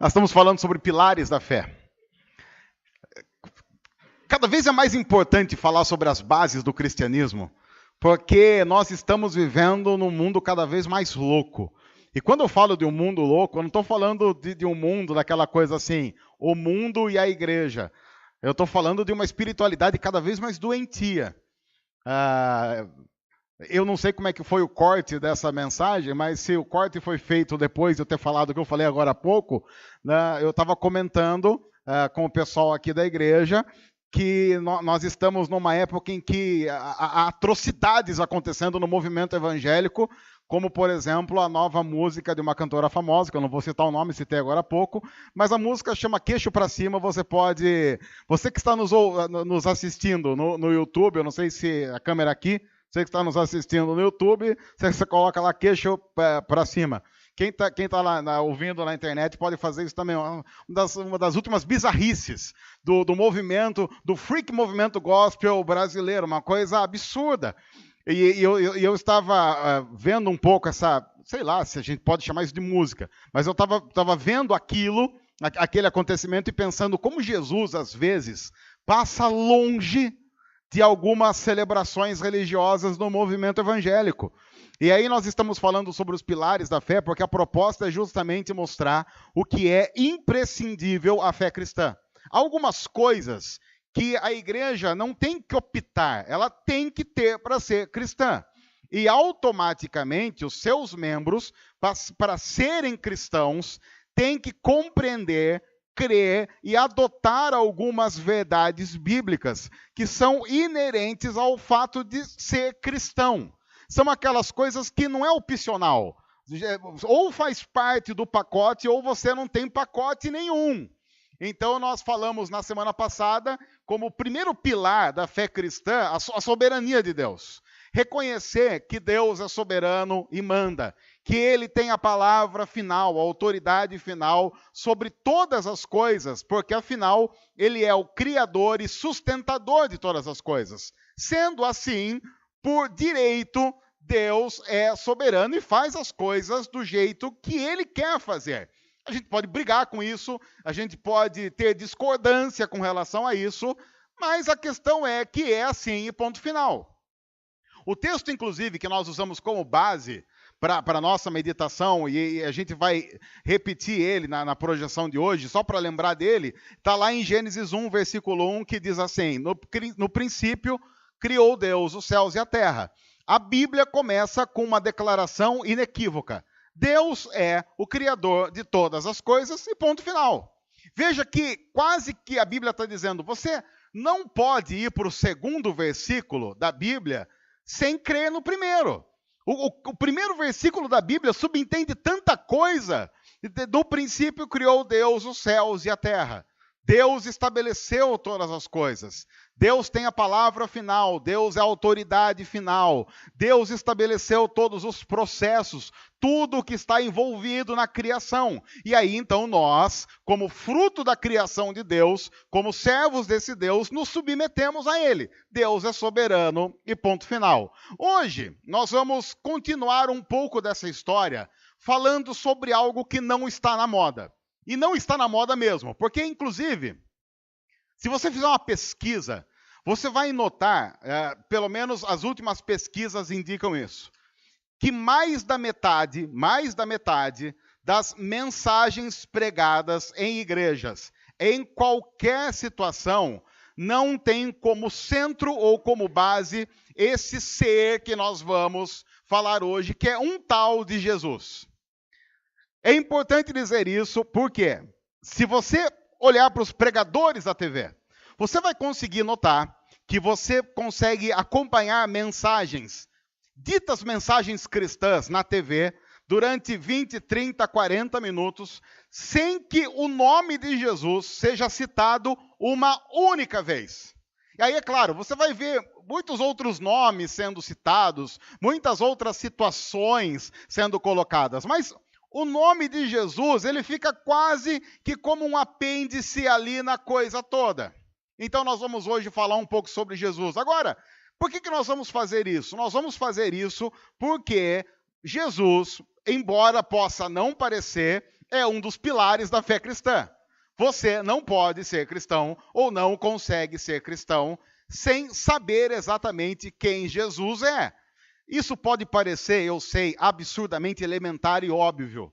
Nós estamos falando sobre pilares da fé. Cada vez é mais importante falar sobre as bases do cristianismo, porque nós estamos vivendo num mundo cada vez mais louco. E quando eu falo de um mundo louco, eu não estou falando de um mundo daquela coisa assim, o mundo e a igreja. Eu estou falando de uma espiritualidade cada vez mais doentia. Eu não sei como é que foi o corte dessa mensagem, mas se o corte foi feito depois de eu ter falado o que eu falei agora há pouco, né, eu estava comentando com o pessoal aqui da igreja que nós estamos numa época em que há atrocidades acontecendo no movimento evangélico, como, por exemplo, a nova música de uma cantora famosa, que eu não vou citar o nome, citei agora há pouco, mas a música chama Queixo pra Cima. Você que está nos assistindo no YouTube, eu não sei se a câmera aqui, você que está nos assistindo no YouTube, você coloca lá Queixo pra Cima. Quem tá lá ouvindo na internet pode fazer isso também. Uma das últimas bizarrices do movimento, do freak movimento gospel brasileiro, uma coisa absurda. E eu estava vendo um pouco essa, sei lá se a gente pode chamar isso de música, mas eu estava vendo aquele acontecimento e pensando como Jesus, às vezes, passa longe de algumas celebrações religiosas no movimento evangélico. E aí nós estamos falando sobre os pilares da fé, porque a proposta é justamente mostrar o que é imprescindível à fé cristã. Há algumas coisas que a igreja não tem que optar, ela tem que ter para ser cristã. E automaticamente os seus membros, para serem cristãos, têm que compreender, crer e adotar algumas verdades bíblicas que são inerentes ao fato de ser cristão. São aquelas coisas que não é opcional. Ou faz parte do pacote, ou você não tem pacote nenhum. Então, nós falamos na semana passada, como o primeiro pilar da fé cristã, a soberania de Deus. Reconhecer que Deus é soberano e manda, que Ele tem a palavra final, a autoridade final sobre todas as coisas, porque afinal Ele é o criador e sustentador de todas as coisas. Sendo assim, por direito, Deus é soberano e faz as coisas do jeito que Ele quer fazer. A gente pode brigar com isso, a gente pode ter discordância com relação a isso, mas a questão é que é assim e ponto final. O texto, inclusive, que nós usamos como base para a nossa meditação, e a gente vai repetir ele na projeção de hoje, só para lembrar dele, está lá em Gênesis 1, versículo 1, que diz assim: no princípio criou Deus os céus e a terra. A Bíblia começa com uma declaração inequívoca. Deus é o criador de todas as coisas e ponto final. Veja que quase que a Bíblia está dizendo, você não pode ir para o segundo versículo da Bíblia sem crer no primeiro. O primeiro versículo da Bíblia subentende tanta coisa. Do princípio criou Deus os céus e a terra. Deus estabeleceu todas as coisas. Deus tem a palavra final, Deus é a autoridade final. Deus estabeleceu todos os processos, tudo o que está envolvido na criação. E aí, então, nós, como fruto da criação de Deus, como servos desse Deus, nos submetemos a Ele. Deus é soberano e ponto final. Hoje, nós vamos continuar um pouco dessa história, falando sobre algo que não está na moda. E não está na moda mesmo, porque, inclusive, se você fizer uma pesquisa, você vai notar, pelo menos as últimas pesquisas indicam isso, que mais da metade das mensagens pregadas em igrejas, em qualquer situação, não tem como centro ou como base esse ser que nós vamos falar hoje, que é um tal de Jesus. É importante dizer isso porque, se você olhar para os pregadores da TV, você vai conseguir notar que você consegue acompanhar mensagens, ditas mensagens cristãs na TV, durante 20, 30, 40 minutos, sem que o nome de Jesus seja citado uma única vez. E aí, é claro, você vai ver muitos outros nomes sendo citados, muitas outras situações sendo colocadas, mas o nome de Jesus, ele fica quase que como um apêndice ali na coisa toda. Então nós vamos hoje falar um pouco sobre Jesus. Agora, por que nós vamos fazer isso? Nós vamos fazer isso porque Jesus, embora possa não parecer, é um dos pilares da fé cristã. Você não pode ser cristão ou não consegue ser cristão sem saber exatamente quem Jesus é. Isso pode parecer, eu sei, absurdamente elementar e óbvio,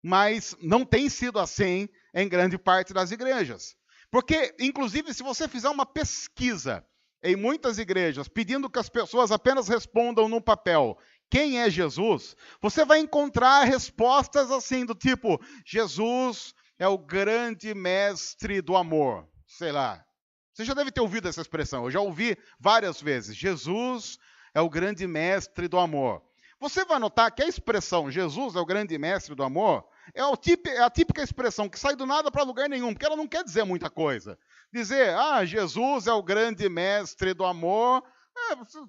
mas não tem sido assim em grande parte das igrejas. Porque, inclusive, se você fizer uma pesquisa em muitas igrejas, pedindo que as pessoas apenas respondam no papel quem é Jesus, você vai encontrar respostas assim, do tipo, Jesus é o grande mestre do amor. Sei lá. Você já deve ter ouvido essa expressão, eu já ouvi várias vezes. Jesus é o grande mestre do amor. Você vai notar que a expressão Jesus é o grande mestre do amor é a típica expressão que sai do nada para lugar nenhum, porque ela não quer dizer muita coisa. Dizer, Jesus é o grande mestre do amor,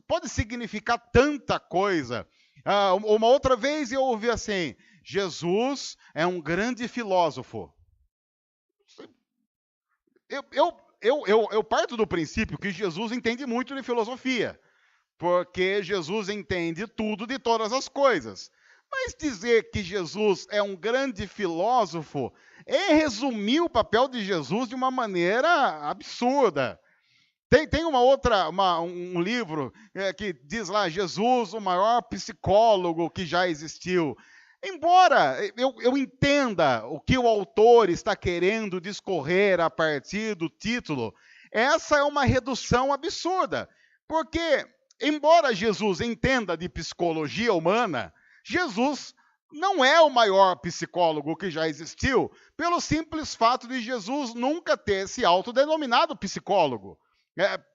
pode significar tanta coisa. Uma outra vez eu ouvi assim, Jesus é um grande filósofo. Eu parto do princípio que Jesus entende muito de filosofia, porque Jesus entende tudo de todas as coisas. Mas dizer que Jesus é um grande filósofo é resumir o papel de Jesus de uma maneira absurda. Tem um livro que diz lá, Jesus, o maior psicólogo que já existiu. Embora eu entenda o que o autor está querendo discorrer a partir do título, essa é uma redução absurda. Porque, embora Jesus entenda de psicologia humana, Jesus não é o maior psicólogo que já existiu, pelo simples fato de Jesus nunca ter se autodenominado psicólogo.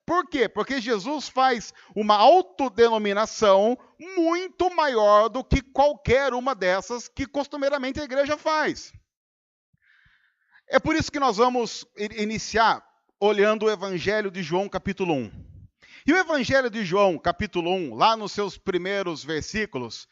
Por quê? Porque Jesus faz uma autodenominação muito maior do que qualquer uma dessas que costumeiramente a igreja faz. É por isso que nós vamos iniciar olhando o Evangelho de João, capítulo 1. E o Evangelho de João, capítulo 1, lá nos seus primeiros versículos,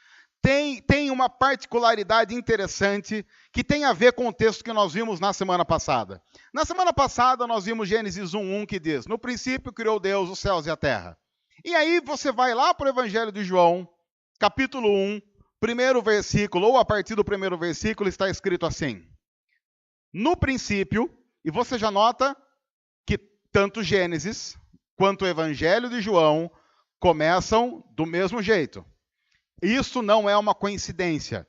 tem uma particularidade interessante que tem a ver com o texto que nós vimos na semana passada. Na semana passada, nós vimos Gênesis 1:1, que diz, no princípio criou Deus os céus e a terra. E aí você vai lá para o Evangelho de João, capítulo 1, primeiro versículo, ou a partir do primeiro versículo, está escrito assim. No princípio, e você já nota que tanto Gênesis quanto o Evangelho de João começam do mesmo jeito. Isso não é uma coincidência.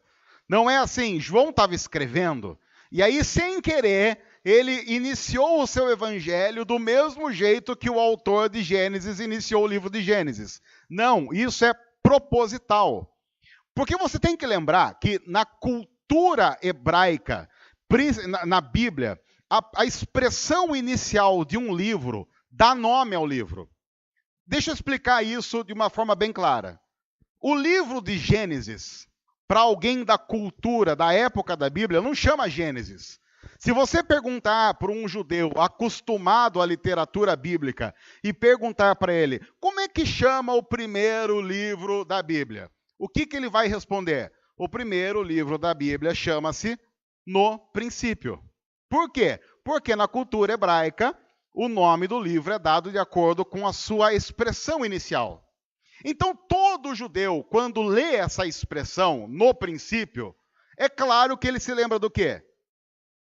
Não é assim, João estava escrevendo, e aí, sem querer, ele iniciou o seu evangelho do mesmo jeito que o autor de Gênesis iniciou o livro de Gênesis. Não, isso é proposital. Porque você tem que lembrar que na cultura hebraica, na Bíblia, a expressão inicial de um livro dá nome ao livro. Deixa eu explicar isso de uma forma bem clara. O livro de Gênesis, para alguém da cultura, da época da Bíblia, não chama Gênesis. Se você perguntar para um judeu acostumado à literatura bíblica e perguntar para ele, como é que chama o primeiro livro da Bíblia? O que ele vai responder? O primeiro livro da Bíblia chama-se No Princípio. Por quê? Porque na cultura hebraica, o nome do livro é dado de acordo com a sua expressão inicial. Então, todo judeu, quando lê essa expressão, no princípio, é claro que ele se lembra do quê?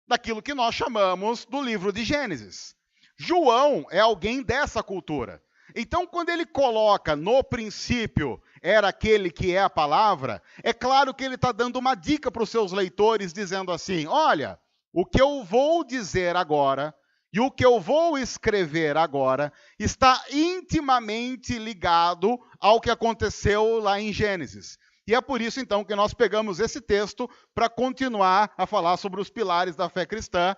Daquilo que nós chamamos do livro de Gênesis. João é alguém dessa cultura. Então, quando ele coloca no princípio, era aquele que é a palavra, é claro que ele está dando uma dica para os seus leitores, dizendo assim, olha, o que eu vou dizer agora e o que eu vou escrever agora está intimamente ligado ao que aconteceu lá em Gênesis. E é por isso, então, que nós pegamos esse texto para continuar a falar sobre os pilares da fé cristã.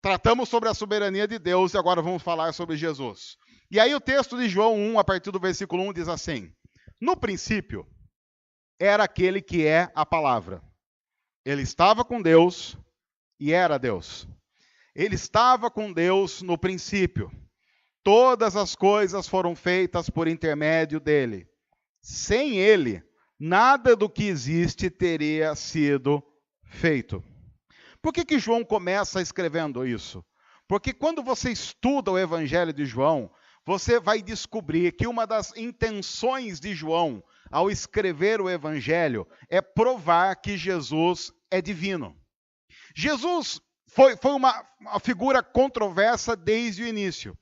Tratamos sobre a soberania de Deus e agora vamos falar sobre Jesus. E aí o texto de João 1, a partir do versículo 1, diz assim, no princípio era aquele que é a palavra. Ele estava com Deus e era Deus. Ele estava com Deus no princípio. Todas as coisas foram feitas por intermédio dele. Sem ele, nada do que existe teria sido feito. Por que João começa escrevendo isso? Porque quando você estuda o Evangelho de João, você vai descobrir que uma das intenções de João ao escrever o Evangelho é provar que Jesus é divino. Jesus foi uma figura controversa desde o início.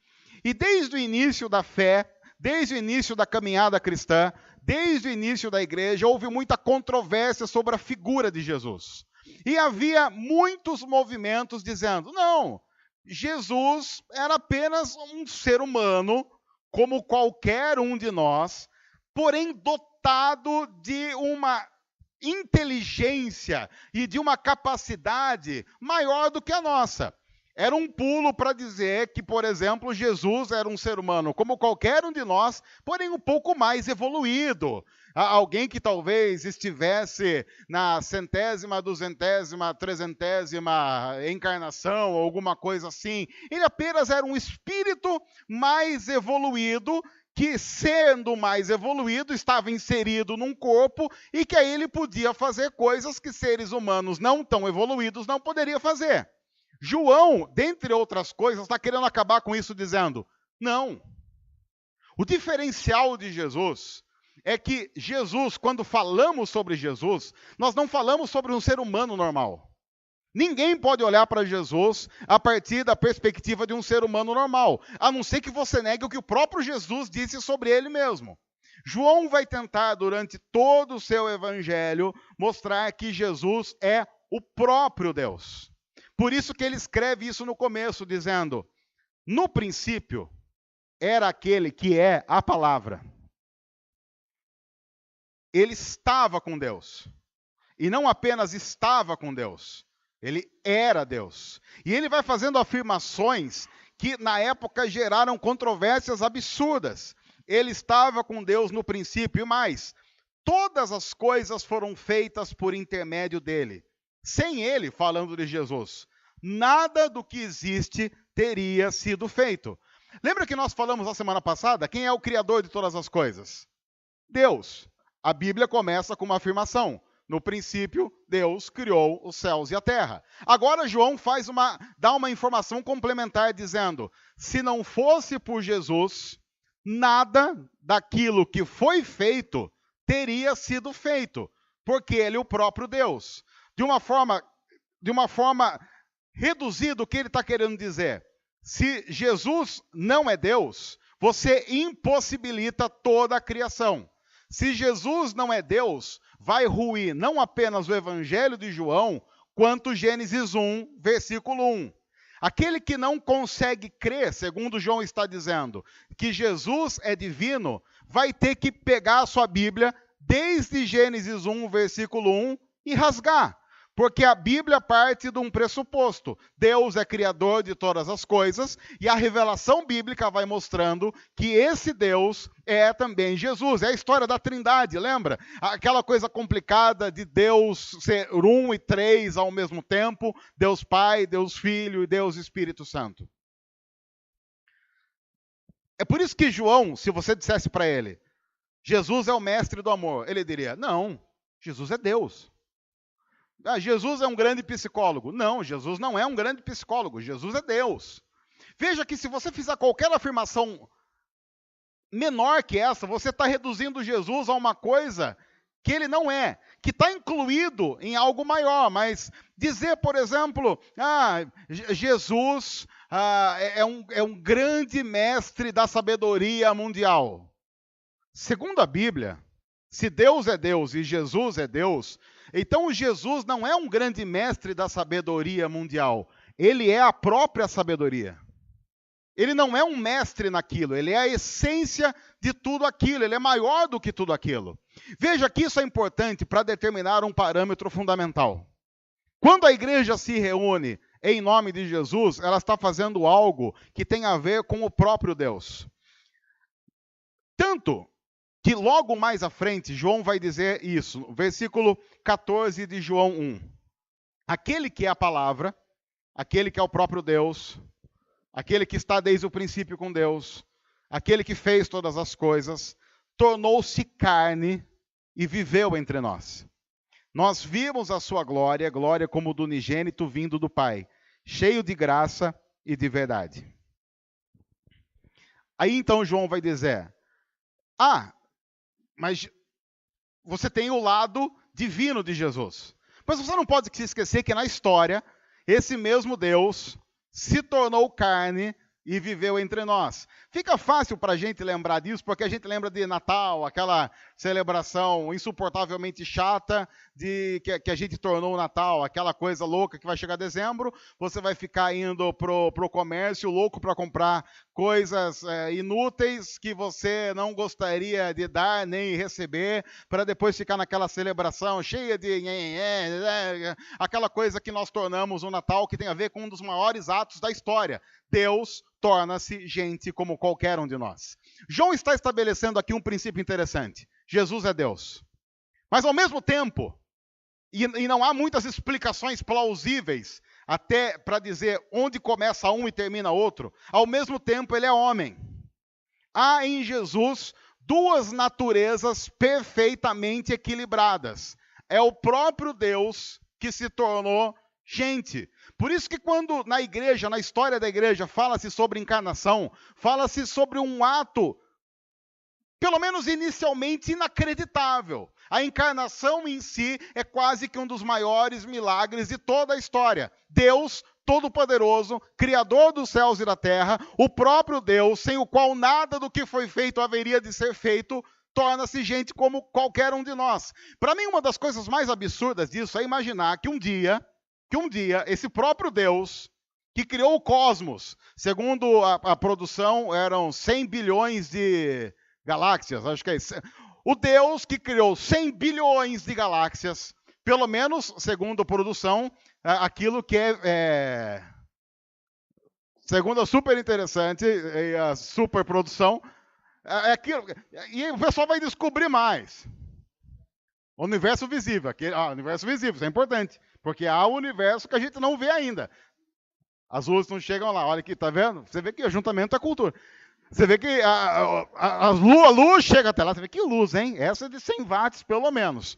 E desde o início da fé, desde o início da caminhada cristã, desde o início da igreja, houve muita controvérsia sobre a figura de Jesus. E havia muitos movimentos dizendo, não, Jesus era apenas um ser humano, como qualquer um de nós, porém dotado de uma inteligência e de uma capacidade maior do que a nossa. Era um pulo para dizer que, por exemplo, Jesus era um ser humano como qualquer um de nós, porém um pouco mais evoluído. Alguém que talvez estivesse na centésima, duzentésima, trezentésima encarnação, ou alguma coisa assim. Ele apenas era um espírito mais evoluído, que, sendo mais evoluído, estava inserido num corpo e que aí ele podia fazer coisas que seres humanos não tão evoluídos não poderiam fazer. João, dentre outras coisas, está querendo acabar com isso dizendo, não. O diferencial de Jesus é que Jesus, quando falamos sobre Jesus, nós não falamos sobre um ser humano normal. Ninguém pode olhar para Jesus a partir da perspectiva de um ser humano normal, a não ser que você negue o que o próprio Jesus disse sobre ele mesmo. João vai tentar, durante todo o seu evangelho, mostrar que Jesus é o próprio Deus. Por isso que ele escreve isso no começo, dizendo, no princípio era aquele que é a palavra. Ele estava com Deus. E não apenas estava com Deus, ele era Deus. E ele vai fazendo afirmações que na época geraram controvérsias absurdas. Ele estava com Deus no princípio, e mais, todas as coisas foram feitas por intermédio dele. Sem ele, falando de Jesus, nada do que existe teria sido feito. Lembra que nós falamos na semana passada? Quem é o criador de todas as coisas? Deus. A Bíblia começa com uma afirmação. No princípio, Deus criou os céus e a terra. Agora João dá uma informação complementar dizendo, se não fosse por Jesus, nada daquilo que foi feito teria sido feito, porque ele é o próprio Deus. De uma forma reduzida, o que ele está querendo dizer? Se Jesus não é Deus, você impossibilita toda a criação. Se Jesus não é Deus, vai ruir não apenas o Evangelho de João, quanto Gênesis 1, versículo 1. Aquele que não consegue crer, segundo João está dizendo, que Jesus é divino, vai ter que pegar a sua Bíblia desde Gênesis 1, versículo 1 e rasgar. Porque a Bíblia parte de um pressuposto. Deus é criador de todas as coisas e a revelação bíblica vai mostrando que esse Deus é também Jesus. É a história da Trindade, lembra? Aquela coisa complicada de Deus ser um e três ao mesmo tempo. Deus Pai, Deus Filho e Deus Espírito Santo. É por isso que João, se você dissesse para ele, Jesus é o mestre do amor, ele diria, não, Jesus é Deus. Jesus é um grande psicólogo. Não, Jesus não é um grande psicólogo. Jesus é Deus. Veja que se você fizer qualquer afirmação menor que essa, você está reduzindo Jesus a uma coisa que ele não é, que está incluído em algo maior. Mas dizer, por exemplo, Jesus é um grande mestre da sabedoria mundial. Segundo a Bíblia, se Deus é Deus e Jesus é Deus, então Jesus não é um grande mestre da sabedoria mundial. Ele é a própria sabedoria. Ele não é um mestre naquilo, ele é a essência de tudo aquilo, ele é maior do que tudo aquilo. Veja que isso é importante para determinar um parâmetro fundamental. Quando a igreja se reúne em nome de Jesus, ela está fazendo algo que tem a ver com o próprio Deus. Tanto que logo mais à frente, João vai dizer isso, versículo 14 de João 1. Aquele que é a palavra, aquele que é o próprio Deus, aquele que está desde o princípio com Deus, aquele que fez todas as coisas, tornou-se carne e viveu entre nós. Nós vimos a sua glória, glória como do unigênito vindo do Pai, cheio de graça e de verdade. Aí então João vai dizer, mas você tem o lado divino de Jesus. Mas você não pode se esquecer que na história, esse mesmo Deus se tornou carne e viveu entre nós. Fica fácil para a gente lembrar disso, porque a gente lembra de Natal, aquela celebração insuportavelmente chata que a gente tornou o Natal, aquela coisa louca que vai chegar dezembro, você vai ficar indo pro comércio louco para comprar coisas inúteis que você não gostaria de dar nem receber, para depois ficar naquela celebração cheia de aquela coisa que nós tornamos o Natal, que tem a ver com um dos maiores atos da história. Deus torna-se gente como qualquer um de nós. João está estabelecendo aqui um princípio interessante. Jesus é Deus. Mas ao mesmo tempo, e não há muitas explicações plausíveis até para dizer onde começa um e termina outro, ao mesmo tempo ele é homem. Há em Jesus duas naturezas perfeitamente equilibradas. É o próprio Deus que se tornou gente. Por isso que quando na igreja, na história da igreja, fala-se sobre encarnação, fala-se sobre um ato, pelo menos inicialmente, inacreditável. A encarnação em si é quase que um dos maiores milagres de toda a história. Deus Todo-Poderoso, Criador dos céus e da terra, o próprio Deus, sem o qual nada do que foi feito haveria de ser feito, torna-se gente como qualquer um de nós. Para mim, uma das coisas mais absurdas disso é imaginar que um dia, esse próprio Deus, que criou o cosmos, segundo a produção, eram 100 bilhões de galáxias, acho que é isso. O Deus que criou 100 bilhões de galáxias, pelo menos, segundo a produção, aquilo que segundo a super interessante e a super produção, aquilo, e o pessoal vai descobrir mais. O universo visível, universo visível, isso é importante, porque há um universo que a gente não vê ainda. As luzes não chegam lá, olha aqui, tá vendo? Você vê que o ajuntamento é cultura. Você vê que a luz chega até lá, você vê que luz, hein? Essa é de 100 watts, pelo menos.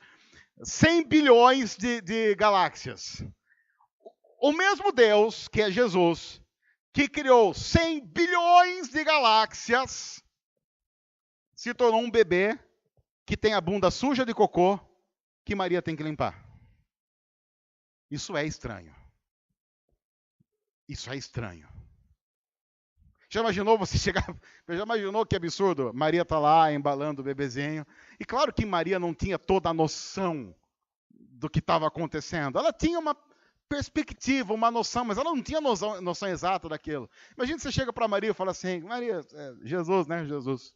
100 bilhões de galáxias. O mesmo Deus, que é Jesus, que criou 100 bilhões de galáxias, se tornou um bebê que tem a bunda suja de cocô, que Maria tem que limpar. Isso é estranho. Isso é estranho. Já imaginou você chegar... Já imaginou que absurdo? Maria está lá embalando o bebezinho. E claro que Maria não tinha toda a noção do que estava acontecendo. Ela tinha uma perspectiva, uma noção, mas ela não tinha noção exata daquilo. Imagina você chega para Maria e fala assim, Maria, Jesus, né? Jesus.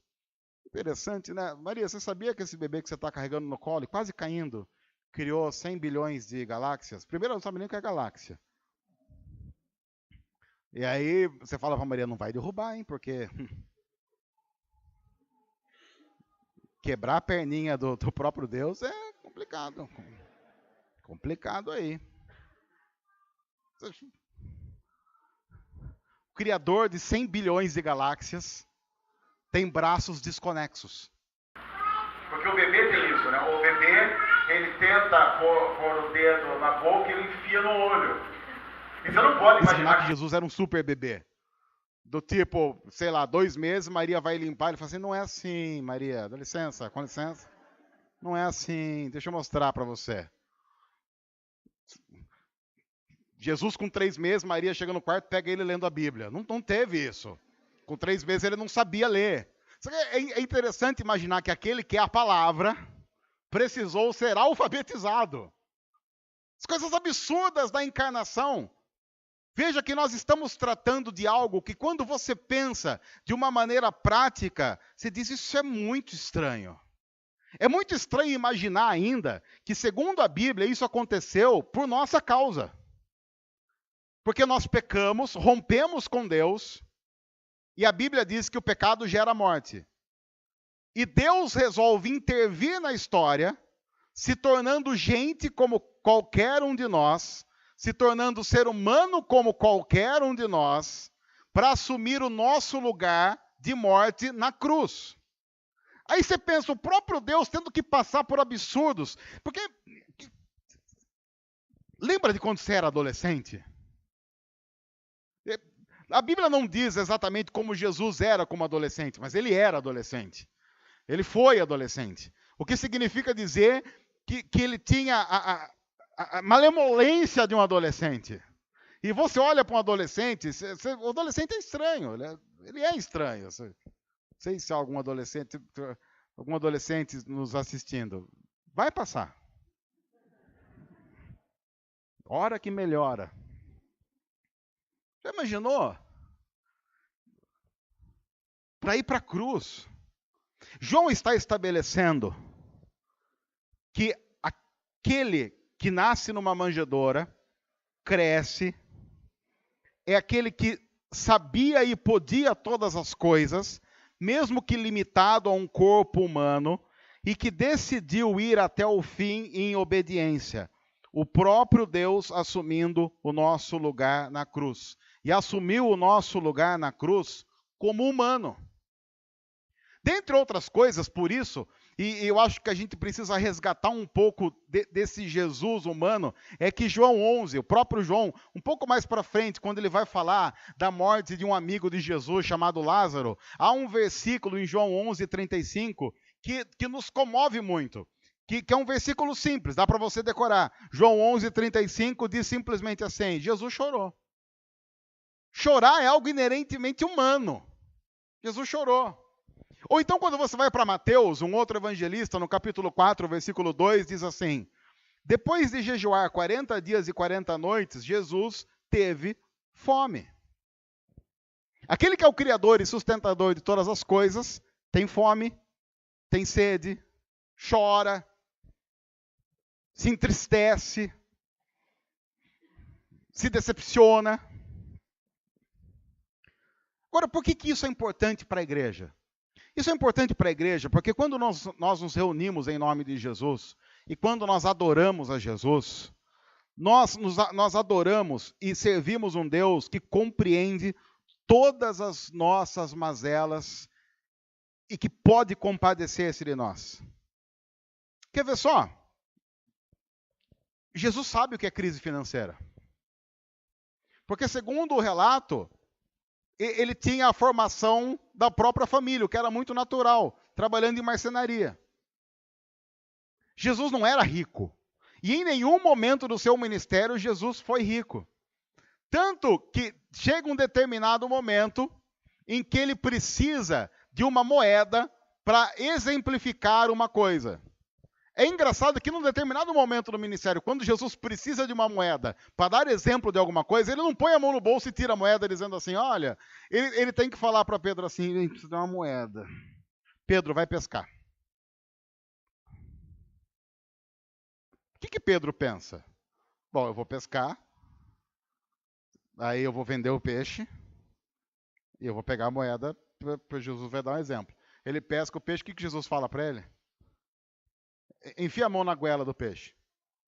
Interessante, né? Maria, você sabia que esse bebê que você está carregando no colo, quase caindo, criou 100 bilhões de galáxias? Primeiro, ela não sabe nem o que é galáxia. E aí você fala para Maria, não vai derrubar, hein? Porque quebrar a perninha do próprio Deus é complicado. Complicado aí. O criador de 100 bilhões de galáxias tem braços desconexos. Porque o bebê tem isso, né? O bebê, ele tenta pôr o dedo na boca e ele enfia no olho. E você não pode imaginar que Jesus era um super bebê. Do tipo, sei lá, 2 meses, Maria vai limpar, ele fala assim, não é assim, Maria, dá licença, com licença. Não é assim, deixa eu mostrar para você. Jesus com 3 meses, Maria chega no quarto, pega ele lendo a Bíblia. Não teve isso. Com 3 meses ele não sabia ler. É interessante imaginar que aquele que é a palavra precisou ser alfabetizado. As coisas absurdas da encarnação. Veja que nós estamos tratando de algo que quando você pensa de uma maneira prática, você diz, isso é muito estranho. É muito estranho imaginar ainda que, segundo a Bíblia, isso aconteceu por nossa causa. Porque nós pecamos, rompemos com Deus, e a Bíblia diz que o pecado gera morte. E Deus resolve intervir na história, se tornando gente como qualquer um de nós, se tornando ser humano como qualquer um de nós, para assumir o nosso lugar de morte na cruz. Aí você pensa, o próprio Deus tendo que passar por absurdos. Porque, lembra de quando você era adolescente? A Bíblia não diz exatamente como Jesus era como adolescente, mas ele era adolescente. Ele foi adolescente. O que significa dizer que ele tinha a malemolência de um adolescente. E você olha para um adolescente, o adolescente é estranho, ele é estranho. Não sei se há algum adolescente nos assistindo. Vai passar. Hora que melhora. Já imaginou? Para ir para a cruz. João está estabelecendo que aquele que nasce numa manjedoura, cresce, é aquele que sabia e podia todas as coisas, mesmo que limitado a um corpo humano, e que decidiu ir até o fim em obediência. O próprio Deus assumindo o nosso lugar na cruz. E assumiu o nosso lugar na cruz como humano. Dentre outras coisas, por isso, e eu acho que a gente precisa resgatar um pouco desse Jesus humano, é que João 11, o próprio João, um pouco mais para frente, quando ele vai falar da morte de um amigo de Jesus chamado Lázaro, há um versículo em João 11:35 que nos comove muito, que é um versículo simples, dá para você decorar. João 11:35 diz simplesmente assim: Jesus chorou. Chorar é algo inerentemente humano. Jesus chorou. Ou então, quando você vai para Mateus, um outro evangelista, no capítulo 4, versículo 2, diz assim: depois de jejuar 40 dias e 40 noites, Jesus teve fome. Aquele que é o Criador e sustentador de todas as coisas, tem fome, tem sede, chora, se entristece, se decepciona. Agora, por que isso é importante para a igreja? Isso é importante para a igreja porque quando nós nos reunimos em nome de Jesus e quando nós adoramos a Jesus, nós adoramos e servimos um Deus que compreende todas as nossas mazelas e que pode compadecer-se de nós. Quer ver só? Jesus sabe o que é crise financeira. Porque segundo o relato, ele tinha a formação da própria família, o que era muito natural, trabalhando em marcenaria. Jesus não era rico. E em nenhum momento do seu ministério, Jesus foi rico. Tanto que chega um determinado momento em que ele precisa de uma moeda para exemplificar uma coisa. É engraçado que num determinado momento do ministério, quando Jesus precisa de uma moeda para dar exemplo de alguma coisa, ele não põe a mão no bolso e tira a moeda dizendo assim, olha, ele tem que falar para Pedro assim, ele precisa de uma moeda. Pedro, vai pescar. O que Pedro pensa? Bom, eu vou pescar, aí eu vou vender o peixe, e eu vou pegar a moeda, para Jesus vai dar um exemplo. Ele pesca o peixe, o que Jesus fala para ele? Enfia a mão na goela do peixe.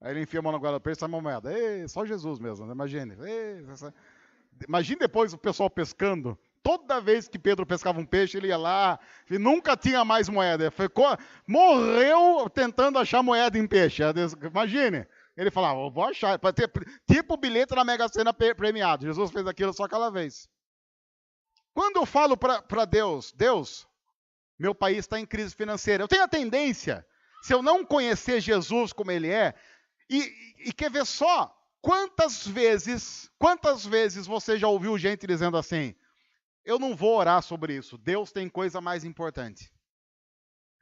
Aí ele enfia a mão na goela do peixe e sai uma moeda. Ei, só Jesus mesmo, né? Imagine. Imagine depois o pessoal pescando. Toda vez que Pedro pescava um peixe, ele ia lá e nunca tinha mais moeda. Morreu tentando achar moeda em peixe. Imagine. Ele falava, vou achar. Tipo o bilhete da Mega Sena premiado. Jesus fez aquilo só aquela vez. Quando eu falo para Deus, Deus, meu país está em crise financeira, eu tenho a tendência, se eu não conhecer Jesus como ele é, e quer ver só, quantas vezes você já ouviu gente dizendo assim, eu não vou orar sobre isso, Deus tem coisa mais importante.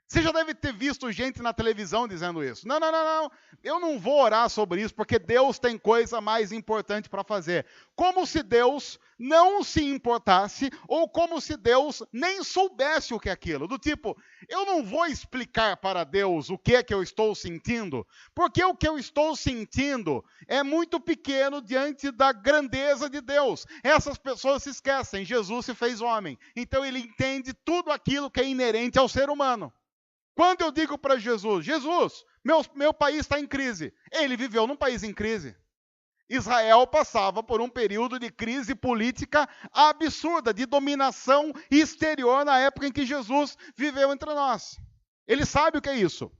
Você já deve ter visto gente na televisão dizendo isso. Não, eu não vou orar sobre isso porque Deus tem coisa mais importante para fazer. Como se Deus não se importasse ou como se Deus nem soubesse o que é aquilo. Do tipo, eu não vou explicar para Deus o que é que eu estou sentindo, porque o que eu estou sentindo é muito pequeno diante da grandeza de Deus. Essas pessoas se esquecem, Jesus se fez homem. Então ele entende tudo aquilo que é inerente ao ser humano. Quando eu digo para Jesus, meu país está em crise. Ele viveu num país em crise. Israel passava por um período de crise política absurda, de dominação exterior na época em que Jesus viveu entre nós. Ele sabe o que é isso.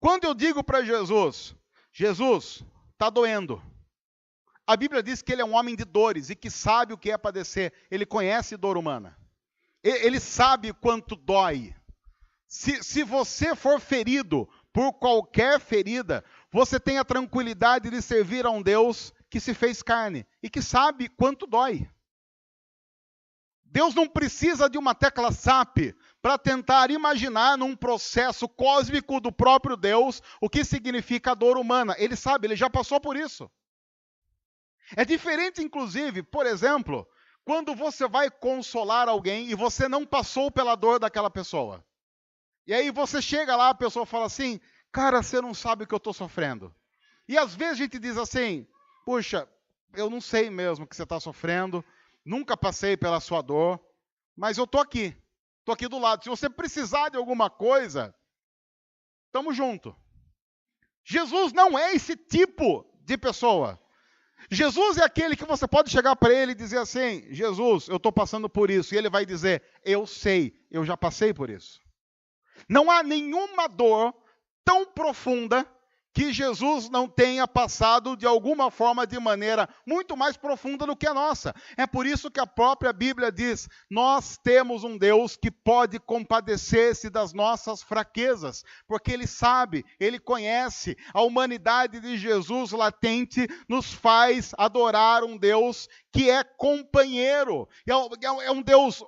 Quando eu digo para Jesus, está doendo. A Bíblia diz que ele é um homem de dores e que sabe o que é padecer. Ele conhece dor humana. Ele sabe quanto dói. Se você for ferido por qualquer ferida, você tem a tranquilidade de servir a um Deus que se fez carne e que sabe quanto dói. Deus não precisa de uma tecla SAP para tentar imaginar num processo cósmico do próprio Deus o que significa a dor humana. Ele sabe, ele já passou por isso. É diferente, inclusive, por exemplo, quando você vai consolar alguém e você não passou pela dor daquela pessoa. E aí você chega lá, a pessoa fala assim, cara, você não sabe o que eu estou sofrendo. E às vezes a gente diz assim, puxa, eu não sei mesmo o que você está sofrendo, nunca passei pela sua dor, mas eu estou aqui do lado. Se você precisar de alguma coisa, estamos juntos. Jesus não é esse tipo de pessoa. Jesus é aquele que você pode chegar para ele e dizer assim, Jesus, eu estou passando por isso. E ele vai dizer, eu sei, eu já passei por isso. Não há nenhuma dor tão profunda que Jesus não tenha passado de alguma forma, de maneira muito mais profunda do que a nossa. É por isso que a própria Bíblia diz, nós temos um Deus que pode compadecer-se das nossas fraquezas, porque Ele sabe, Ele conhece, a humanidade de Jesus latente nos faz adorar um Deus que é companheiro, é um Deus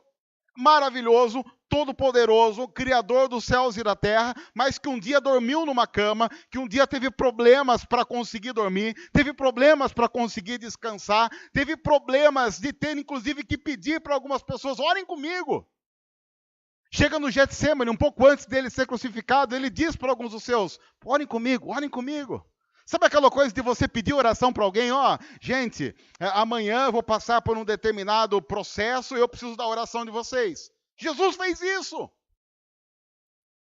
maravilhoso, todo-poderoso, criador dos céus e da terra, mas que um dia dormiu numa cama, que um dia teve problemas para conseguir dormir, teve problemas para conseguir descansar, teve problemas de ter, inclusive, que pedir para algumas pessoas, orem comigo. Chega no Getsemane, um pouco antes dele ser crucificado, ele diz para alguns dos seus, orem comigo, orem comigo. Sabe aquela coisa de você pedir oração para alguém? Ó, gente, amanhã eu vou passar por um determinado processo e eu preciso da oração de vocês. Jesus fez isso.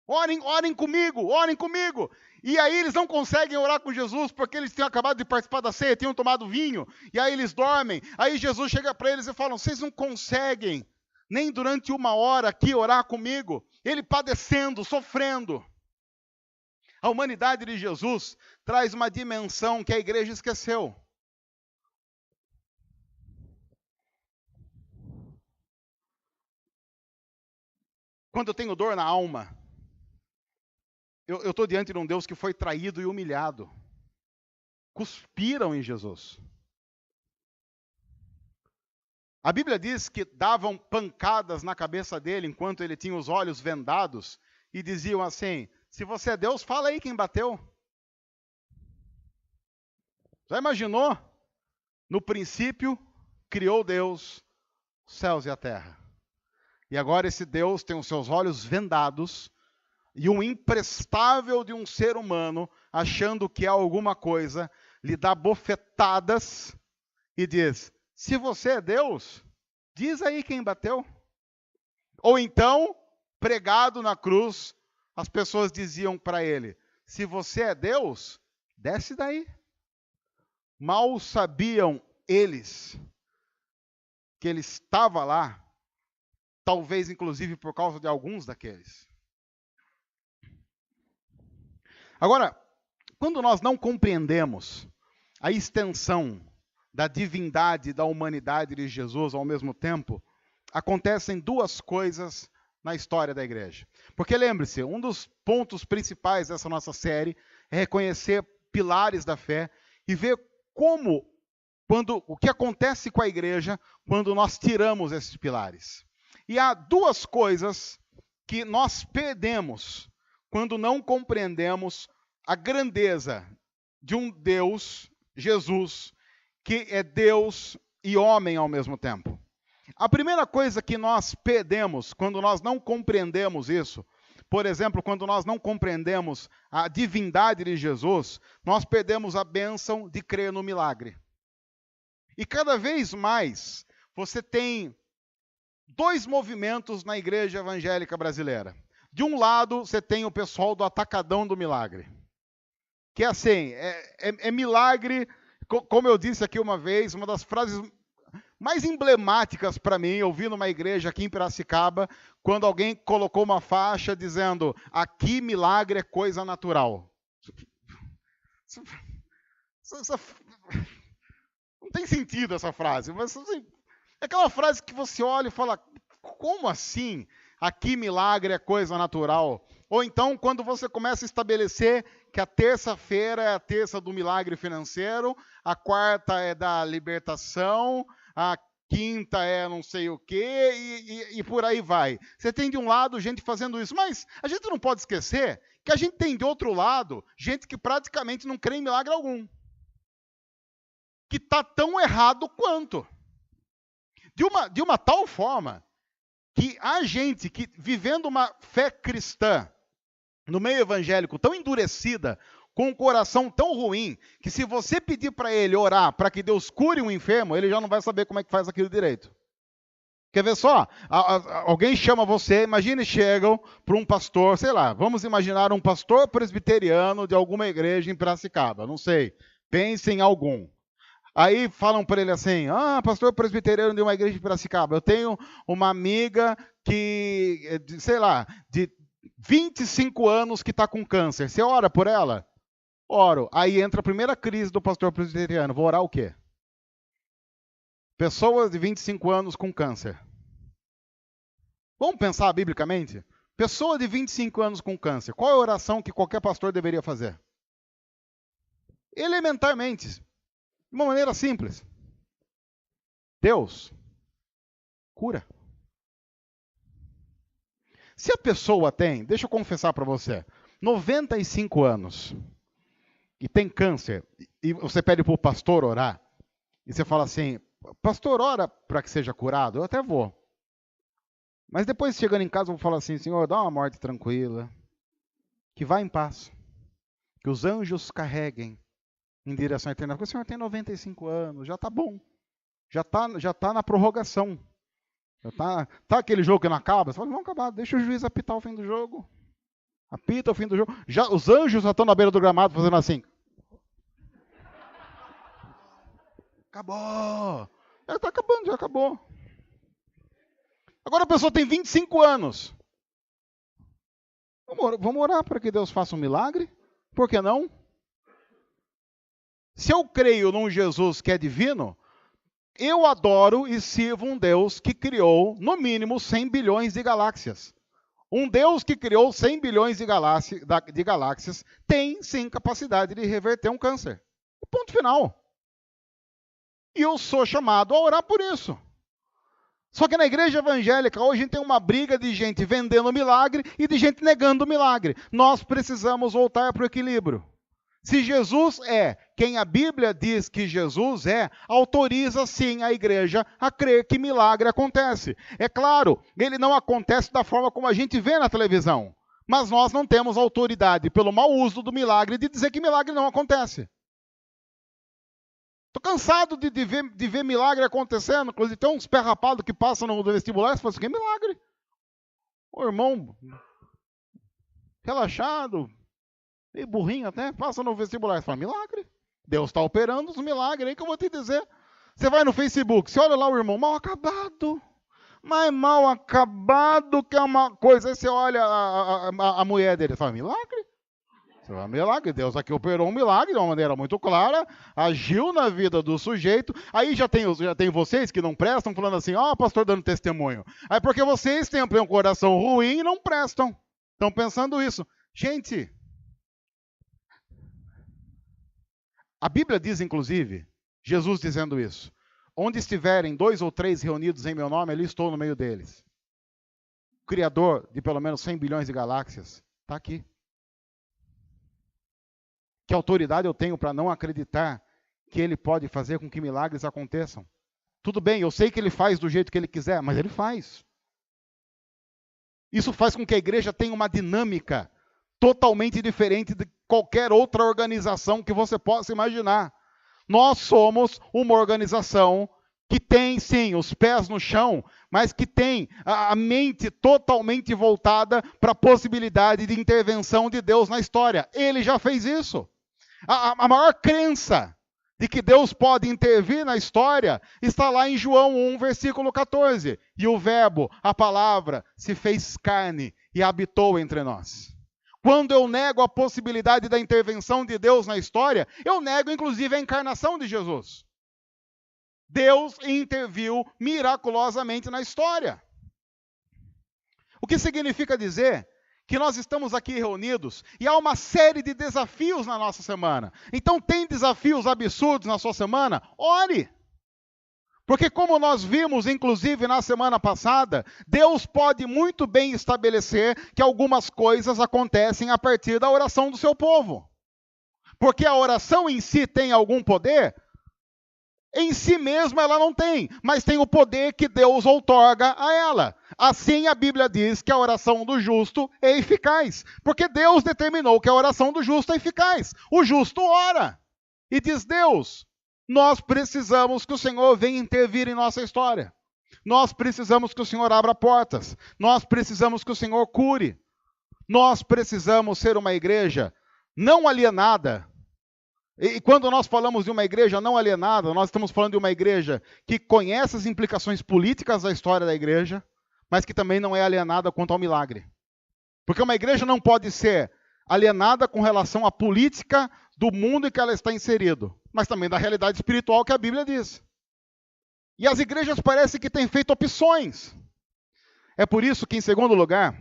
Orem comigo, orem comigo. E aí eles não conseguem orar com Jesus porque eles tinham acabado de participar da ceia, tinham tomado vinho, e aí eles dormem. Aí Jesus chega para eles e fala, vocês não conseguem nem durante 1 hora aqui orar comigo? Ele padecendo, sofrendo. A humanidade de Jesus traz uma dimensão que a igreja esqueceu. Quando eu tenho dor na alma, eu estou diante de um Deus que foi traído e humilhado. Cuspiram em Jesus. A Bíblia diz que davam pancadas na cabeça dele enquanto ele tinha os olhos vendados e diziam assim, se você é Deus, fala aí quem bateu. Já imaginou? No princípio, criou Deus os céus e a terra. E agora esse Deus tem os seus olhos vendados e um imprestável de um ser humano, achando que é alguma coisa, lhe dá bofetadas e diz, se você é Deus, diz aí quem bateu. Ou então, pregado na cruz, as pessoas diziam para ele, se você é Deus, desce daí. Mal sabiam eles que ele estava lá, talvez inclusive por causa de alguns daqueles. Agora, quando nós não compreendemos a extensão da divindade e da humanidade de Jesus ao mesmo tempo, acontecem duas coisas na história da igreja. Porque lembre-se, um dos pontos principais dessa nossa série é reconhecer pilares da fé e ver o que acontece com a igreja quando nós tiramos esses pilares. E há duas coisas que nós perdemos quando não compreendemos a grandeza de um Deus, Jesus, que é Deus e homem ao mesmo tempo. A primeira coisa que nós perdemos quando nós não compreendemos isso, por exemplo, quando nós não compreendemos a divindade de Jesus, nós perdemos a bênção de crer no milagre. E cada vez mais você tem dois movimentos na igreja evangélica brasileira. De um lado, você tem o pessoal do atacadão do milagre. Que é assim, é milagre, como eu disse aqui uma vez, uma das frases mais emblemáticas para mim, eu vi numa igreja aqui em Piracicaba, quando alguém colocou uma faixa dizendo, aqui milagre é coisa natural. Não tem sentido essa frase, mas assim, é aquela frase que você olha e fala, como assim? Aqui milagre é coisa natural. Ou então, quando você começa a estabelecer que a terça-feira é a terça do milagre financeiro, a quarta é da libertação, a quinta é não sei o quê, e por aí vai. Você tem de um lado gente fazendo isso, mas a gente não pode esquecer que a gente tem de outro lado gente que praticamente não crê em milagre algum. Que está tão errado quanto. De uma tal forma que há gente que, vivendo uma fé cristã, no meio evangélico, tão endurecida, com um coração tão ruim, que se você pedir para ele orar para que Deus cure um enfermo, ele já não vai saber como é que faz aquilo direito. Quer ver só? Alguém chama você, imagine, chegam para um pastor, sei lá, vamos imaginar um pastor presbiteriano de alguma igreja em Piracicaba, não sei, pense em algum. Aí falam para ele assim, pastor presbiteriano de uma igreja de Piracicaba, eu tenho uma amiga que, sei lá, de 25 anos que está com câncer. Você ora por ela? Oro. Aí entra a primeira crise do pastor presbiteriano. Vou orar o quê? Pessoas de 25 anos com câncer. Vamos pensar biblicamente? Pessoa de 25 anos com câncer. Qual é a oração que qualquer pastor deveria fazer? Elementarmente. De uma maneira simples. Deus, cura. Se a pessoa tem, deixa eu confessar para você, 95 anos e tem câncer, e você pede para o pastor orar, e você fala assim, pastor, ora para que seja curado, eu até vou. Mas depois, chegando em casa, eu vou falar assim, Senhor, dá uma morte tranquila, que vá em paz, que os anjos carreguem em direção à eternidade. Porque o Senhor tem 95 anos, já está bom, já tá na prorrogação. Tá aquele jogo que não acaba? Você fala, vamos acabar, deixa o juiz apitar o fim do jogo. Apita o fim do jogo. Já, os anjos já estão na beira do gramado fazendo assim. Acabou. Está acabando, já acabou. Agora a pessoa tem 25 anos. Vamos orar para que Deus faça um milagre? Por que não? Se eu creio num Jesus que é divino, eu adoro e sirvo um Deus que criou, no mínimo, 100 bilhões de galáxias. Um Deus que criou 100 bilhões de galáxias tem, sim, capacidade de reverter um câncer. Ponto final. E eu sou chamado a orar por isso. Só que na igreja evangélica, hoje a gente tem uma briga de gente vendendo milagre e de gente negando o milagre. Nós precisamos voltar para o equilíbrio. Se Jesus é quem a Bíblia diz que Jesus é, autoriza sim a igreja a crer que milagre acontece. É claro, ele não acontece da forma como a gente vê na televisão. Mas nós não temos autoridade, pelo mau uso do milagre, de dizer que milagre não acontece. Estou cansado de ver milagre acontecendo. Inclusive, tem uns pé rapados que passam no vestibular e falam assim, que milagre. O irmão, relaxado, meio burrinho até, passa no vestibular e fala, milagre. Deus está operando os milagres aí que eu vou te dizer. Você vai no Facebook, você olha lá o irmão, mal acabado. Mas mal acabado que é uma coisa. Aí você olha a mulher dele e fala, milagre? Você fala, milagre. Deus aqui operou um milagre de uma maneira muito clara, agiu na vida do sujeito. Aí já tem vocês que não prestam, falando assim, pastor dando testemunho. Aí porque vocês têm um coração ruim e não prestam. Estão pensando isso. Gente, a Bíblia diz, inclusive, Jesus dizendo isso, onde estiverem 2 ou 3 reunidos em meu nome, ali estou no meio deles. O Criador de pelo menos 100 bilhões de galáxias está aqui. Que autoridade eu tenho para não acreditar que ele pode fazer com que milagres aconteçam? Tudo bem, eu sei que ele faz do jeito que ele quiser, mas ele faz. Isso faz com que a igreja tenha uma dinâmica totalmente diferente de qualquer outra organização que você possa imaginar. Nós somos uma organização que tem, sim, os pés no chão, mas que tem a mente totalmente voltada para a possibilidade de intervenção de Deus na história. Ele já fez isso. A maior crença de que Deus pode intervir na história está lá em João 1, versículo 14. E o verbo, a palavra, se fez carne e habitou entre nós. Quando eu nego a possibilidade da intervenção de Deus na história, eu nego inclusive a encarnação de Jesus. Deus interviu miraculosamente na história. O que significa dizer que nós estamos aqui reunidos e há uma série de desafios na nossa semana. Então, tem desafios absurdos na sua semana? Ore! Porque como nós vimos, inclusive, na semana passada, Deus pode muito bem estabelecer que algumas coisas acontecem a partir da oração do seu povo. Porque a oração em si tem algum poder? Em si mesma ela não tem, mas tem o poder que Deus outorga a ela. Assim a Bíblia diz que a oração do justo é eficaz, porque Deus determinou que a oração do justo é eficaz. O justo ora e diz: Deus, nós precisamos que o Senhor venha intervir em nossa história. Nós precisamos que o Senhor abra portas. Nós precisamos que o Senhor cure. Nós precisamos ser uma igreja não alienada. E quando nós falamos de uma igreja não alienada, nós estamos falando de uma igreja que conhece as implicações políticas da história da igreja, mas que também não é alienada quanto ao milagre. Porque uma igreja não pode ser alienada com relação à política do mundo em que ela está inserido, mas também da realidade espiritual que a Bíblia diz. E as igrejas parecem que têm feito opções. É por isso que, em segundo lugar,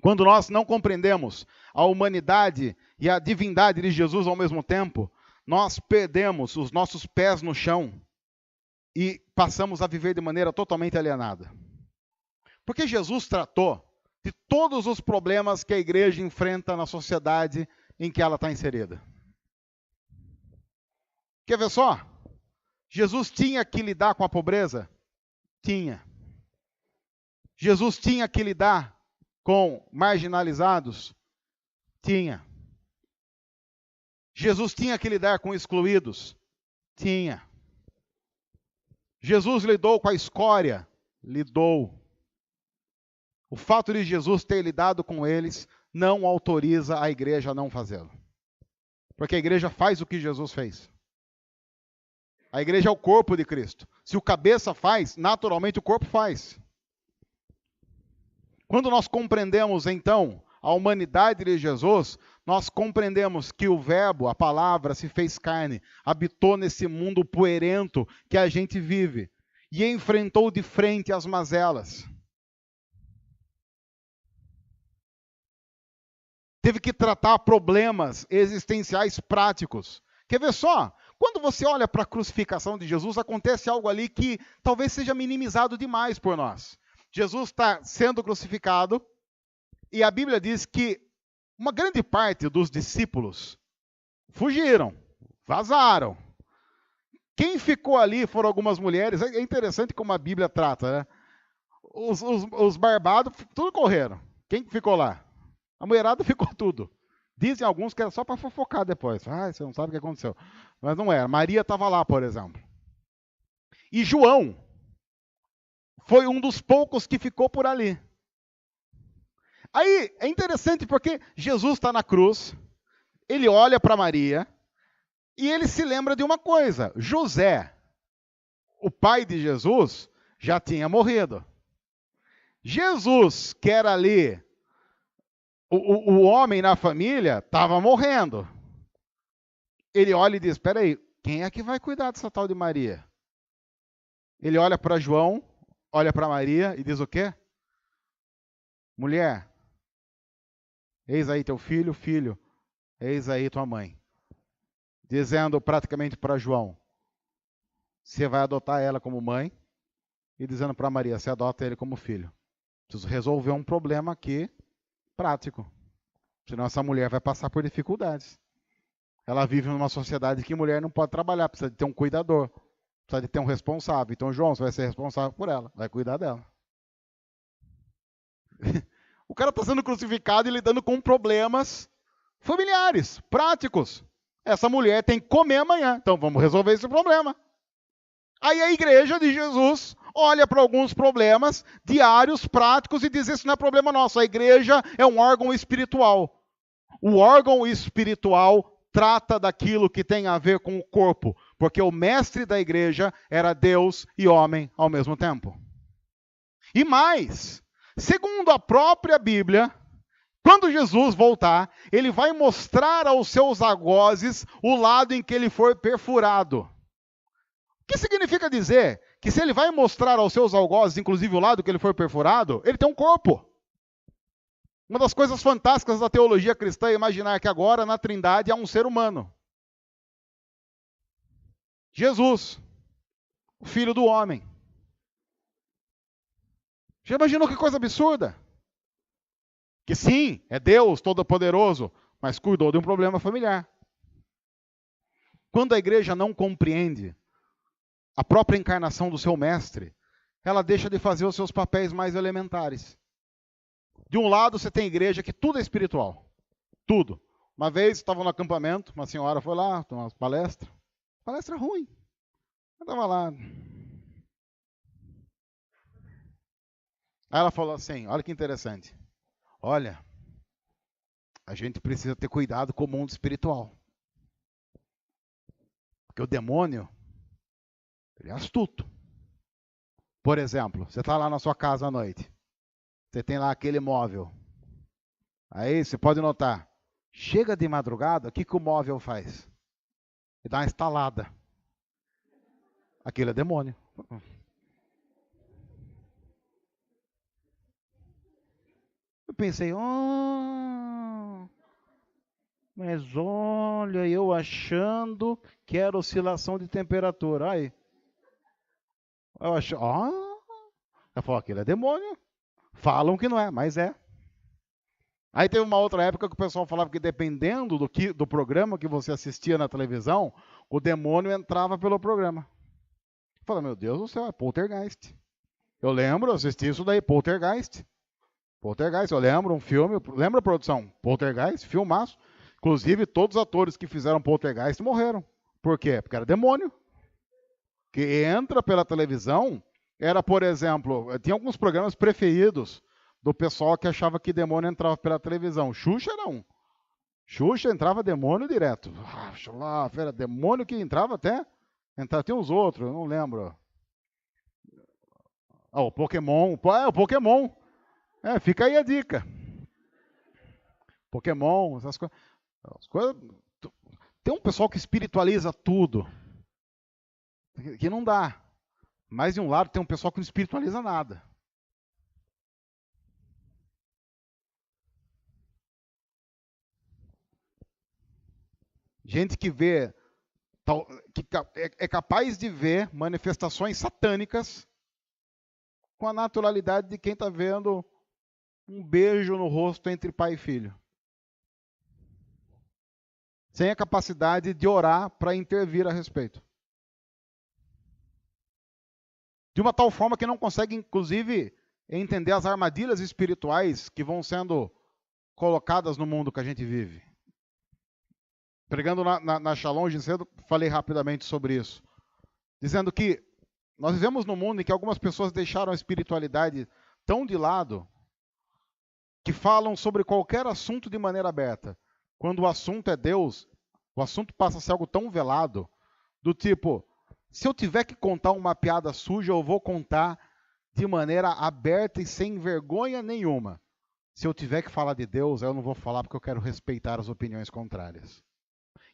quando nós não compreendemos a humanidade e a divindade de Jesus ao mesmo tempo, nós perdemos os nossos pés no chão e passamos a viver de maneira totalmente alienada. Porque Jesus tratou de todos os problemas que a igreja enfrenta na sociedade em que ela está inserida. Quer ver só? Jesus tinha que lidar com a pobreza? Tinha. Jesus tinha que lidar com marginalizados? Tinha. Jesus tinha que lidar com excluídos? Tinha. Jesus lidou com a escória? Lidou. O fato de Jesus ter lidado com eles não autoriza a igreja a não fazê-lo. Porque a igreja faz o que Jesus fez. A igreja é o corpo de Cristo. Se o cabeça faz, naturalmente o corpo faz. Quando nós compreendemos, então, a humanidade de Jesus, nós compreendemos que o Verbo, a palavra, se fez carne, habitou nesse mundo poeirento que a gente vive e enfrentou de frente as mazelas. Teve que tratar problemas existenciais práticos. Quer ver só? Quando você olha para a crucificação de Jesus, acontece algo ali que talvez seja minimizado demais por nós. Jesus está sendo crucificado e a Bíblia diz que uma grande parte dos discípulos fugiram, vazaram. Quem ficou ali foram algumas mulheres. É interessante como a Bíblia trata, né? Os barbados, tudo correram. Quem ficou lá? A mulherada ficou tudo. Dizem alguns que era só para fofocar depois. Ah, você não sabe o que aconteceu. Mas não era. Maria estava lá, por exemplo. E João foi um dos poucos que ficou por ali. Aí é interessante porque Jesus está na cruz, ele olha para Maria e ele se lembra de uma coisa. José, o pai de Jesus, já tinha morrido. Jesus, que era ali o homem na família, estava morrendo. Ele olha e diz: espera aí, quem é que vai cuidar dessa tal de Maria? Ele olha para João, olha para Maria e diz o quê? Mulher, eis aí teu filho, filho, eis aí tua mãe. Dizendo praticamente para João: você vai adotar ela como mãe, e dizendo para Maria: você adota ele como filho. Preciso resolver um problema aqui prático. Senão essa mulher vai passar por dificuldades. Ela vive numa sociedade que mulher não pode trabalhar, precisa de ter um cuidador, precisa de ter um responsável. Então, João, você vai ser responsável por ela, vai cuidar dela. O cara está sendo crucificado e lidando com problemas familiares, práticos. Essa mulher tem que comer amanhã, então vamos resolver esse problema. Aí a igreja de Jesus olha para alguns problemas diários, práticos, e diz: isso não é problema nosso. A igreja é um órgão espiritual. O órgão espiritual trata daquilo que tem a ver com o corpo, porque o mestre da igreja era Deus e homem ao mesmo tempo. E mais, segundo a própria Bíblia, quando Jesus voltar, ele vai mostrar aos seus algozes o lado em que ele for perfurado. O que significa dizer que se ele vai mostrar aos seus algozes, inclusive o lado que ele for perfurado, ele tem um corpo. Uma das coisas fantásticas da teologia cristã é imaginar que agora na Trindade há um ser humano. Jesus, o Filho do homem. Já imaginou que coisa absurda? Que sim, é Deus Todo-Poderoso, mas cuidou de um problema familiar. Quando a igreja não compreende a própria encarnação do seu mestre, ela deixa de fazer os seus papéis mais elementares. De um lado, você tem igreja que tudo é espiritual. Tudo. Uma vez, estava no acampamento, uma senhora foi lá, tomou uma palestra ruim. Eu estava lá. Aí ela falou assim, olha que interessante. Olha, a gente precisa ter cuidado com o mundo espiritual. Porque o demônio, ele é astuto. Por exemplo, você está lá na sua casa à noite. Você tem lá aquele móvel. Aí você pode notar, chega de madrugada, o que o móvel faz? Ele dá uma estalada. Aquilo é demônio. Eu pensei, mas olha, eu achando que era oscilação de temperatura. Aí, eu achei, eu falei, aquilo é demônio. Falam que não é, mas é. Aí teve uma outra época que o pessoal falava que dependendo do programa que você assistia na televisão, o demônio entrava pelo programa. Eu falei, meu Deus do céu, é Poltergeist. Eu lembro, assisti isso daí, Poltergeist. Poltergeist, eu lembro um filme, lembra a produção? Poltergeist, filmaço. Inclusive, todos os atores que fizeram Poltergeist morreram. Por quê? Porque era demônio. Que entra pela televisão, era, por exemplo, tinha alguns programas preferidos do pessoal que achava que demônio entrava pela televisão. Xuxa era um. Xuxa entrava demônio direto. Lá, era demônio que entrava até. Tinha uns outros, eu não lembro. O Pokémon. O Pokémon. Fica aí a dica. Pokémon, essas coisas. Tem um pessoal que espiritualiza tudo. Que não dá. Mas de um lado tem um pessoal que não espiritualiza nada. Gente que vê, que é capaz de ver manifestações satânicas com a naturalidade de quem está vendo um beijo no rosto entre pai e filho. Sem a capacidade de orar para intervir a respeito. De uma tal forma que não consegue, inclusive, entender as armadilhas espirituais que vão sendo colocadas no mundo que a gente vive. Pregando na Shalom hoje cedo, falei rapidamente sobre isso. Dizendo que nós vivemos num mundo em que algumas pessoas deixaram a espiritualidade tão de lado que falam sobre qualquer assunto de maneira aberta. Quando o assunto é Deus, o assunto passa a ser algo tão velado, do tipo, se eu tiver que contar uma piada suja, eu vou contar de maneira aberta e sem vergonha nenhuma. Se eu tiver que falar de Deus, eu não vou falar porque eu quero respeitar as opiniões contrárias.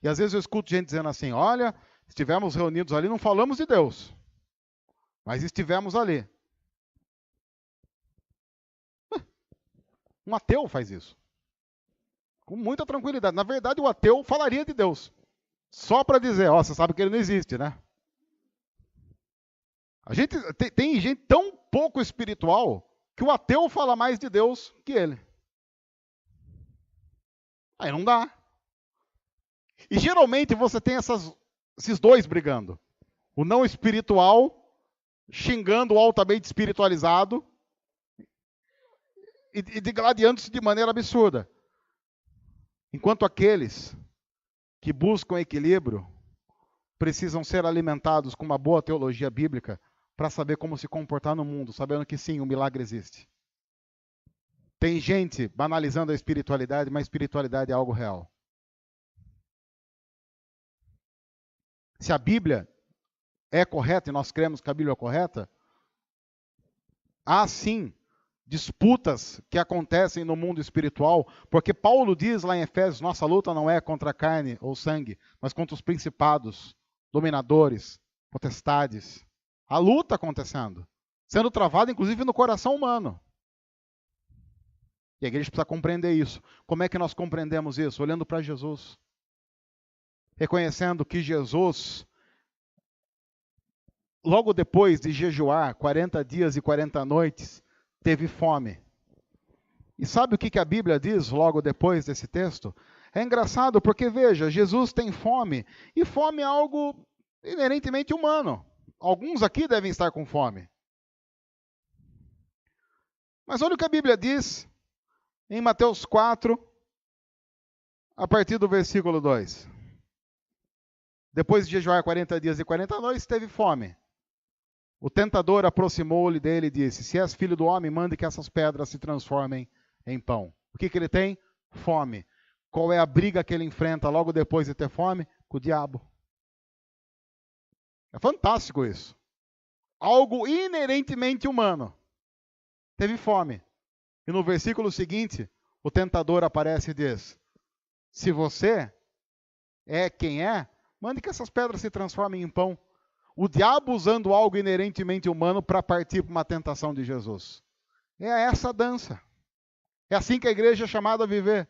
E às vezes eu escuto gente dizendo assim, olha, estivemos reunidos ali, não falamos de Deus, mas estivemos ali. Um ateu faz isso. Com muita tranquilidade. Na verdade, o ateu falaria de Deus. Só para dizer, você sabe que ele não existe, né? A gente tem gente tão pouco espiritual que o ateu fala mais de Deus que ele. Aí não dá. E geralmente você tem esses dois brigando. O não espiritual xingando o altamente espiritualizado e degladiando-se de maneira absurda. Enquanto aqueles que buscam equilíbrio precisam ser alimentados com uma boa teologia bíblica para saber como se comportar no mundo, sabendo que sim, o milagre existe. Tem gente banalizando a espiritualidade, mas a espiritualidade é algo real. Se a Bíblia é correta, e nós cremos que a Bíblia é correta, há sim disputas que acontecem no mundo espiritual, porque Paulo diz lá em Efésios, nossa luta não é contra carne ou sangue, mas contra os principados, dominadores, potestades. A luta acontecendo, sendo travada inclusive no coração humano. E a igreja precisa compreender isso. Como é que nós compreendemos isso? Olhando para Jesus. Reconhecendo que Jesus, logo depois de jejuar 40 dias e 40 noites, teve fome. E sabe o que a Bíblia diz logo depois desse texto? É engraçado porque, veja, Jesus tem fome, e fome é algo inerentemente humano. Alguns aqui devem estar com fome. Mas olha o que a Bíblia diz em Mateus 4, a partir do versículo 2. Depois de jejuar 40 dias e 40 noites, teve fome. O tentador aproximou-lhe dele e disse: Se és filho do homem, mande que essas pedras se transformem em pão. O que ele tem? Fome. Qual é a briga que ele enfrenta logo depois de ter fome? Com o diabo. É fantástico isso. Algo inerentemente humano. Teve fome. E no versículo seguinte, o tentador aparece e diz: Se você é quem é, mande que essas pedras se transformem em pão. O diabo usando algo inerentemente humano para partir para uma tentação de Jesus. É essa a dança. É assim que a igreja é chamada a viver.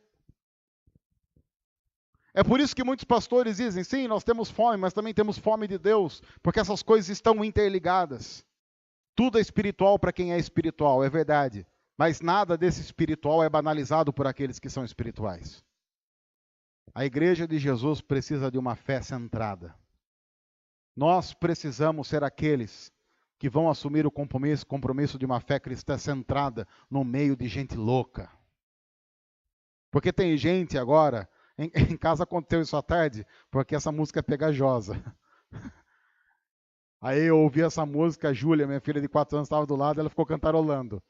É por isso que muitos pastores dizem: sim, nós temos fome, mas também temos fome de Deus, porque essas coisas estão interligadas. Tudo é espiritual para quem é espiritual, é verdade. Mas nada desse espiritual é banalizado por aqueles que são espirituais. A igreja de Jesus precisa de uma fé centrada. Nós precisamos ser aqueles que vão assumir o compromisso de uma fé cristã centrada no meio de gente louca. Porque tem gente agora, em casa aconteceu isso à tarde, porque essa música é pegajosa. Aí eu ouvi essa música, a Júlia, minha filha de 4 anos, estava do lado, ela ficou cantarolando.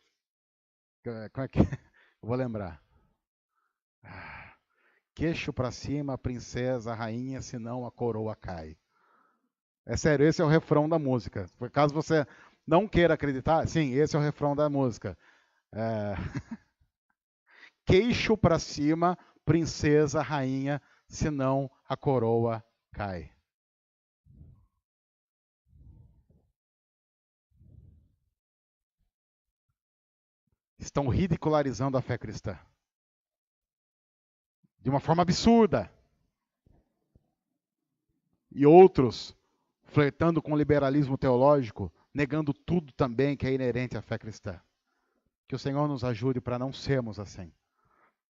Como é que eu vou lembrar? Queixo para cima, princesa, rainha, senão a coroa cai. É sério, esse é o refrão da música. Por caso você não queira acreditar, sim, esse é o refrão da música. Queixo para cima, princesa, rainha, senão a coroa cai. Estão ridicularizando a fé cristã. De uma forma absurda. E outros flertando com o liberalismo teológico, negando tudo também que é inerente à fé cristã. Que o Senhor nos ajude para não sermos assim.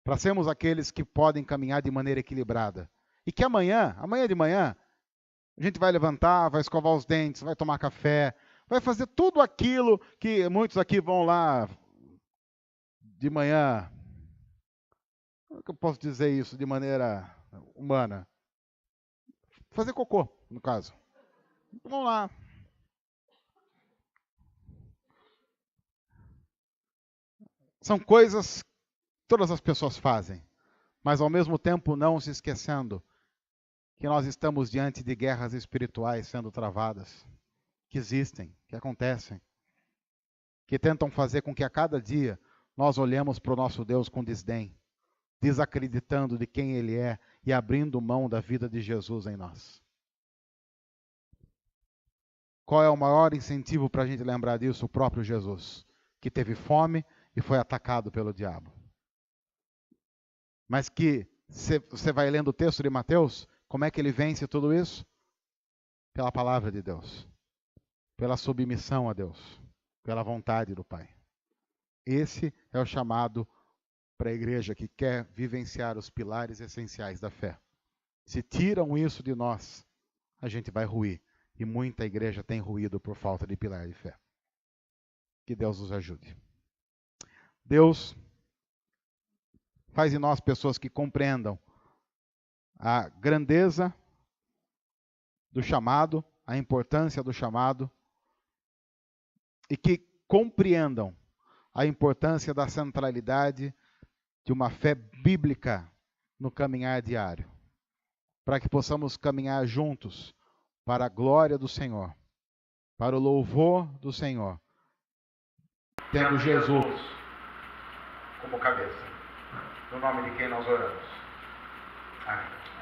Para sermos aqueles que podem caminhar de maneira equilibrada. E que amanhã de manhã, a gente vai levantar, vai escovar os dentes, vai tomar café, vai fazer tudo aquilo que muitos aqui vão lá de manhã. Como é que eu posso dizer isso de maneira humana? Fazer cocô, no caso. Vamos lá. São coisas que todas as pessoas fazem, mas ao mesmo tempo não se esquecendo que nós estamos diante de guerras espirituais sendo travadas, que existem, que acontecem, que tentam fazer com que a cada dia nós olhemos para o nosso Deus com desdém, desacreditando de quem Ele é e abrindo mão da vida de Jesus em nós. Qual é o maior incentivo para a gente lembrar disso? O próprio Jesus, que teve fome e foi atacado pelo diabo. Mas que você vai lendo o texto de Mateus, como é que ele vence tudo isso? Pela palavra de Deus, pela submissão a Deus, pela vontade do Pai. Esse é o chamado para a igreja que quer vivenciar os pilares essenciais da fé. Se tiram isso de nós, a gente vai ruir. E muita igreja tem ruído por falta de pilar de fé. Que Deus nos ajude. Deus faz em nós pessoas que compreendam a grandeza do chamado, a importância do chamado, e que compreendam a importância da centralidade de uma fé bíblica no caminhar diário, para que possamos caminhar juntos para a glória do Senhor, para o louvor do Senhor, tendo Jesus como cabeça. No nome de quem nós oramos. Amém.